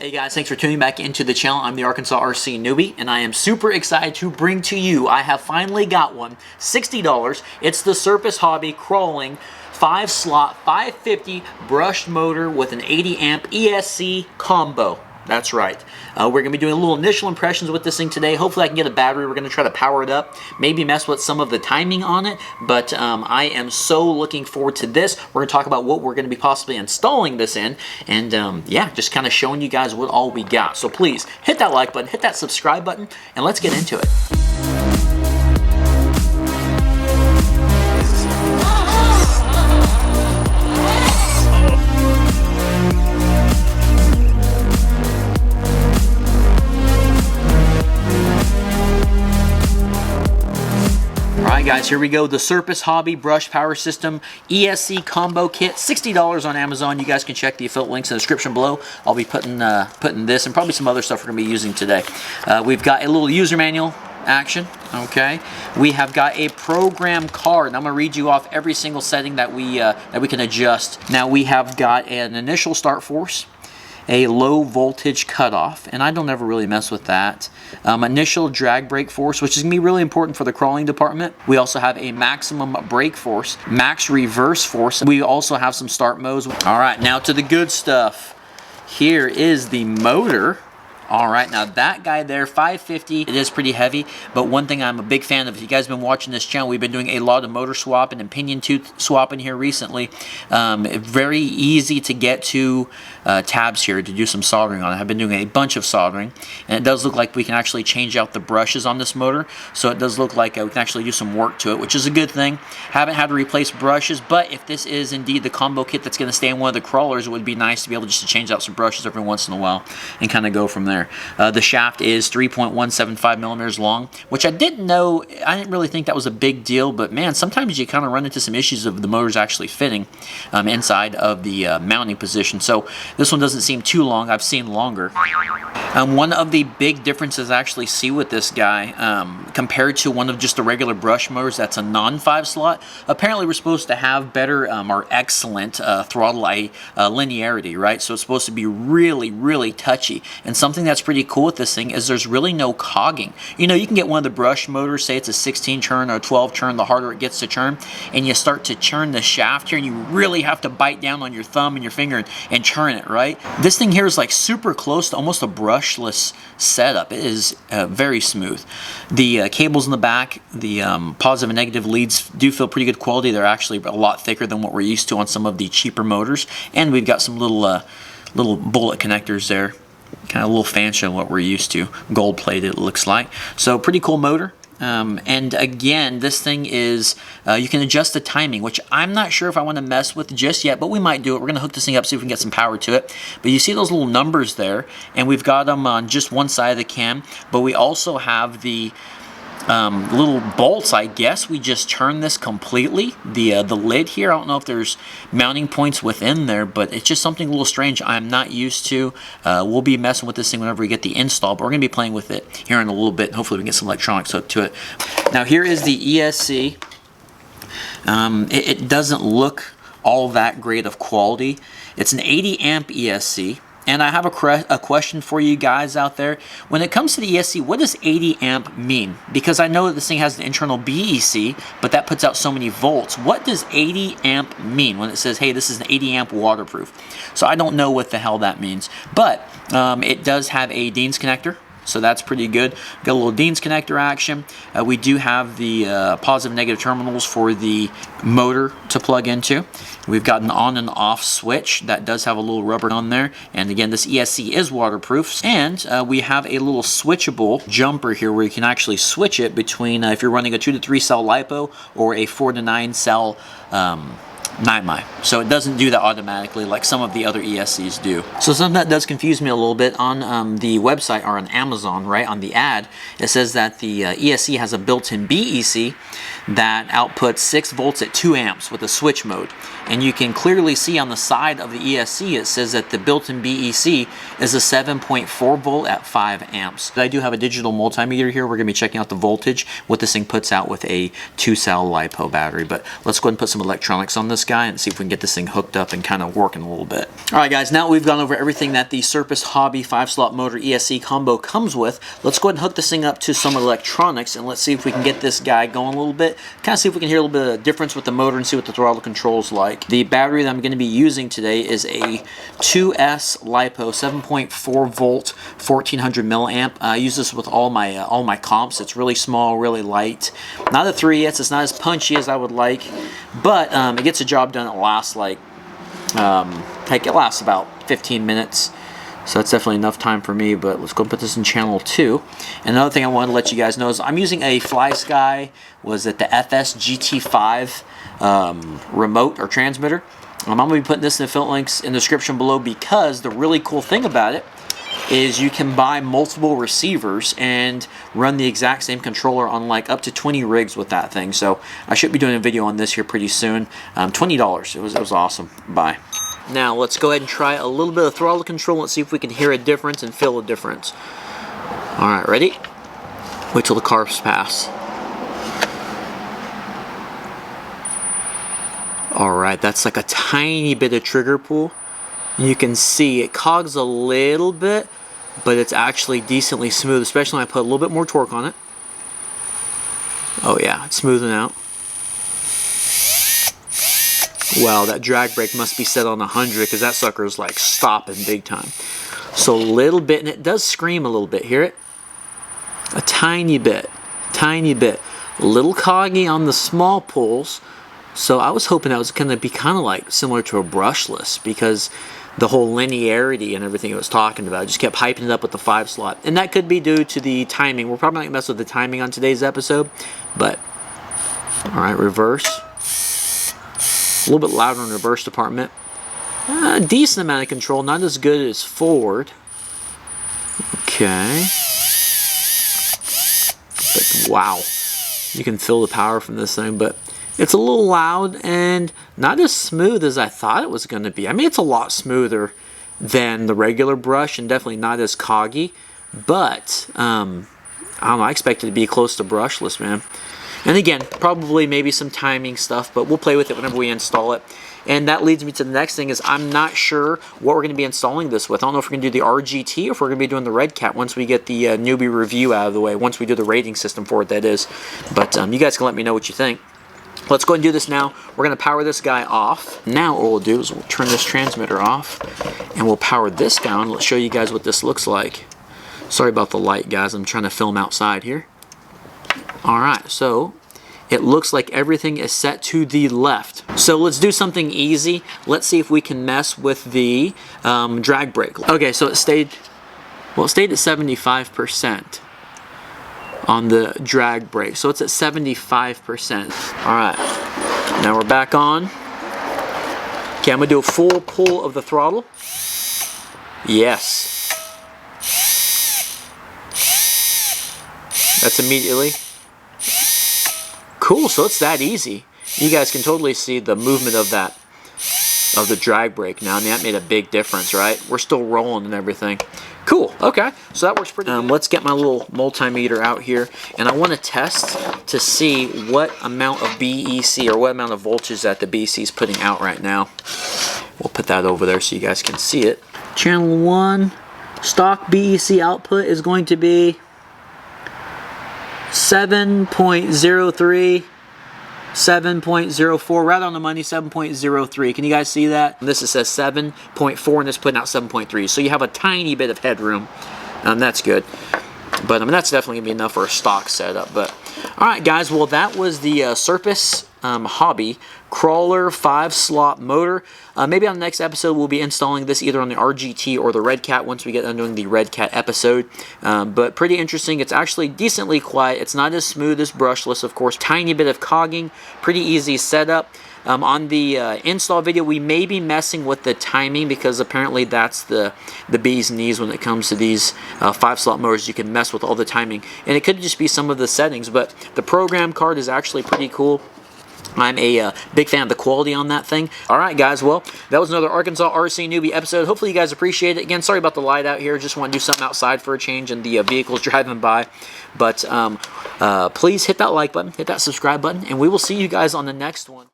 Hey guys, thanks for tuning back into the channel. I'm the Arkansas RC Newbie, and I am super excited to bring to you, I have finally got one, $60. It's the Surpass Hobby crawling 5-slot 550 brushed motor with an 80 amp ESC combo. That's right. We're going to be doing a little initial impressions with this thing today. Hopefully I can get a battery. We're going to try to power it up, maybe mess with some of the timing on it, but I am so looking forward to this. We're going to talk about what we're going to be possibly installing this in, and yeah, just kind of showing you guys what all we got. So please hit that like button, hit that subscribe button, and let's get into it. Alright guys, here we go. The Surpass Hobby Brush Power System ESC Combo Kit, $60 on Amazon. You guys can check the affiliate links in the description below. I'll be putting this and probably some other stuff we're going to be using today. We've got a little user manual action, okay? We have got a program card, and I'm going to read you off every single setting that we can adjust. Now we have got an initial start force, a low voltage cutoff, and I don't ever really mess with that. Initial drag brake force, which is going to be really important for the crawling department. We also have a maximum brake force, max reverse force. We also have some start modes. All right, now to the good stuff. Here is the motor. All right, now that guy there, 550, it is pretty heavy, but one thing I'm a big fan of, if you guys have been watching this channel, we've been doing a lot of motor swapping and pinion tooth swapping here recently. Very easy to get to tabs here to do some soldering on it. I've been doing a bunch of soldering, and it does look like we can actually change out the brushes on this motor, so it does look like we can actually do some work to it, which is a good thing. Haven't had to replace brushes, but if this is indeed the combo kit that's going to stay in one of the crawlers, it would be nice to be able just to change out some brushes every once in a while and kind of go from there. The shaft is 3.175 millimeters long, which I didn't know. I didn't really think that was a big deal, but man, sometimes you kind of run into some issues of the motors actually fitting inside of the mounting position. So this one doesn't seem too long. I've seen longer. One of the big differences I actually see with this guy compared to one of just the regular brush motors that's a non-5 slot, apparently we're supposed to have better or excellent throttle linearity, right? So it's supposed to be really, really touchy. And something that's pretty cool with this thing is there's really no cogging. You know, you can get one of the brush motors, say it's a 16 turn or a 12 turn, the harder it gets to turn, and you start to churn the shaft here, and you really have to bite down on your thumb and your finger and churn it, right? This thing here is like super close to almost a brushless setup. It is very smooth. The cables in the back, the positive and negative leads do feel pretty good quality. They're actually a lot thicker than what we're used to on some of the cheaper motors, and we've got some little bullet connectors there. Kind of a little fancy on what we're used to. Gold plated, it looks like. So pretty cool motor. And again, this thing is, you can adjust the timing, which I'm not sure if I want to mess with just yet, but we might do it. We're going to hook this thing up, see if we can get some power to it. But you see those little numbers there, and we've got them on just one side of the cam, but we also have the little bolts. I guess we just turn this completely, the lid here. I don't know if there's mounting points within there, but it's just something a little strange I'm not used to. We'll be messing with this thing whenever we get the install, but we're going to be playing with it here in a little bit. Hopefully we can get some electronics hooked to it. Now here is the ESC. It doesn't look all that great of quality. It's an 80 amp ESC. And I have a question for you guys out there. When it comes to the ESC, what does 80 amp mean? Because I know that this thing has an internal BEC, but that puts out so many volts. What does 80 amp mean when it says, hey, this is an 80 amp waterproof? So I don't know what the hell that means. But it does have a Dean's connector. So that's pretty good. Got a little Dean's connector action. We do have the positive and negative terminals for the motor to plug into. We've got an on and off switch that does have a little rubber on there. And again, this ESC is waterproof. And we have a little switchable jumper here where you can actually switch it between if you're running a 2 to 3 cell LiPo or a 4 to 9 cell 9Mi. So it doesn't do that automatically like some of the other ESCs do. So something that does confuse me a little bit on the website or on Amazon, right, on the ad, it says that the ESC has a built-in BEC that outputs 6 volts at 2 amps with a switch mode. And you can clearly see on the side of the ESC it says that the built-in BEC is a 7.4 volt at 5 amps. I do have a digital multimeter here. We're going to be checking out the voltage, what this thing puts out with a 2-cell LiPo battery. But let's go ahead and put some electronics on this this guy and see if we can get this thing hooked up and kind of working a little bit. All right, guys, now we've gone over everything that the Surpass Hobby 5-slot motor ESC combo comes with. Let's go ahead and hook this thing up to some electronics, and let's see if we can get this guy going a little bit. Kind of see if we can hear a little bit of difference with the motor and see what the throttle control's like. The battery that I'm going to be using today is a 2S Lipo 7.4 volt 1400 milliamp. I use this with all my comps. It's really small, really light. Not a 3S. It's not as punchy as I would like, but it gets the job done. It lasts like heck, it lasts about 15 minutes. So that's definitely enough time for me, but let's go and put this in channel 2. And another thing I wanted to let you guys know is I'm using a Flysky, was it the FS GT5 remote or transmitter. I'm going to be putting this in the affiliate links in the description below, because the really cool thing about it is you can buy multiple receivers and run the exact same controller on like up to 20 rigs with that thing. So I should be doing a video on this here pretty soon. $20. It was awesome. Bye. Now let's go ahead and try a little bit of throttle control and see if we can hear a difference and feel a difference. All right, ready? Wait till the cars pass. All right, that's like a tiny bit of trigger pull. You can see it cogs a little bit, but it's actually decently smooth, especially when I put a little bit more torque on it. Oh yeah, it's smoothing out. Wow, that drag brake must be set on 100, because that sucker is like stopping big time. So a little bit, and it does scream a little bit. Hear it? A tiny bit, tiny bit. A little coggy on the small pulls. So I was hoping that was going to be kind of like similar to a brushless, because the whole linearity and everything it was talking about, I just kept hyping it up with the 5-slot. And that could be due to the timing. We're probably not going to mess with the timing on today's episode, but all right, reverse. A little bit louder in the reverse department. A decent amount of control, not as good as forward. Okay. But wow, you can feel the power from this thing, but it's a little loud and not as smooth as I thought it was going to be. I mean, it's a lot smoother than the regular brush and definitely not as coggy, but I don't know, I expect it to be close to brushless, man. And again, probably maybe some timing stuff, but we'll play with it whenever we install it. And that leads me to the next thing, is I'm not sure what we're going to be installing this with. I don't know if we're going to do the RGT or if we're going to be doing the Red Cat once we get the newbie review out of the way, once we do the rating system for it, that is. But you guys can let me know what you think. Let's go ahead and do this now. We're going to power this guy off. Now what we'll do is we'll turn this transmitter off and we'll power this down. Let's show you guys what this looks like. Sorry about the light, guys. I'm trying to film outside here. Alright, so it looks like everything is set to the left. So let's do something easy. Let's see if we can mess with the drag brake. Okay, so it stayed at 75%. On the drag brake, so it's at 75%. All right, now we're back on. Okay, I'm gonna do a full pull of the throttle. Yes, that's immediately. Cool, so it's that easy. You guys can totally see the movement of that, of the drag brake now. I mean, that made a big difference, right? We're still rolling and everything. Cool, okay, so that works pretty good. Let's get my little multimeter out here, and I want to test to see what amount of BEC, or what amount of voltage that the BEC is putting out right now. We'll put that over there so you guys can see it. Channel 1, stock BEC output is going to be 7.03. 7.04, right on the money, 7.03. Can you guys see that? This it says 7.4 and it's putting out 7.3. So you have a tiny bit of headroom. That's good. But I mean, that's definitely gonna be enough for a stock setup. But all right, guys. Well, that was the Surpass Hobby crawler 5-slot motor. Maybe on the next episode we'll be installing this either on the RGT or the Red Cat once we get done doing the Red Cat episode. But pretty interesting. It's actually decently quiet. It's not as smooth as brushless, of course. Tiny bit of cogging. Pretty easy setup. On the install video, we may be messing with the timing because apparently that's the bee's knees when it comes to these 5-slot motors. You can mess with all the timing, and it could just be some of the settings, but the program card is actually pretty cool. I'm a big fan of the quality on that thing. All right, guys. Well, that was another Arkansas RC Newbie episode. Hopefully, you guys appreciate it. Again, sorry about the light out here. Just want to do something outside for a change, and the vehicles driving by. But please hit that like button, hit that subscribe button, and we will see you guys on the next one.